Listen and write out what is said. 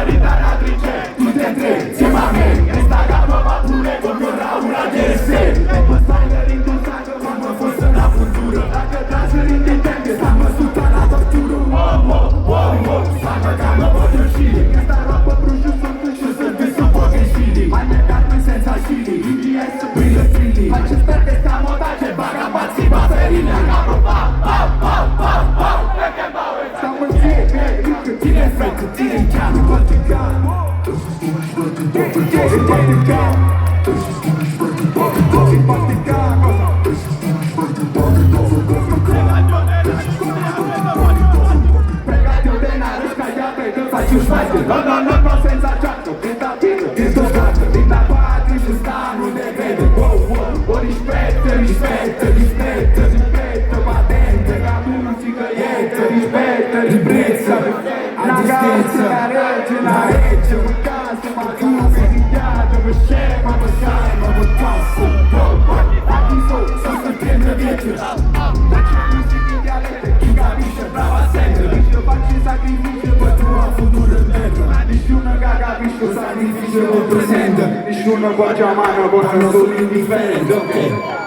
solidarietà a trincee, tutte e tre, insieme a me. E sta gamba va pure con una GS. E poi stai indossando come fosse una futuro. Dacă traseri in dipende, stiamo sotto la tortură. Wow, sta gamba voglio uscire. Questa roba brucia sotto, ci sono visto poche scili. Mai mercato senza scili, DJS brilla stili. Faccio sper che sta moda c'è vagabazzi, batterini. Capo pa, perché baue. Stiamo insieme, tira in fretta, tira in chiaro, quanti cani. No, senza giacco, grida pieno, dislocato, grida patri, ci stanno un decreto. Wow, rispetto, patente, la musica ribrezza, una casa, una regge, un caso, ma tu sei pigliato, per scema, per calma, per passo. Aquí sono sempre dietro, facciamo musica in dialetto, chi capisce brava sempre, dice faccio i sacrifici per trovare futuro in terra. Nessuno che capisce il sacrificio del presente, nessuno qua chiamano, portano solo indifferente, ok?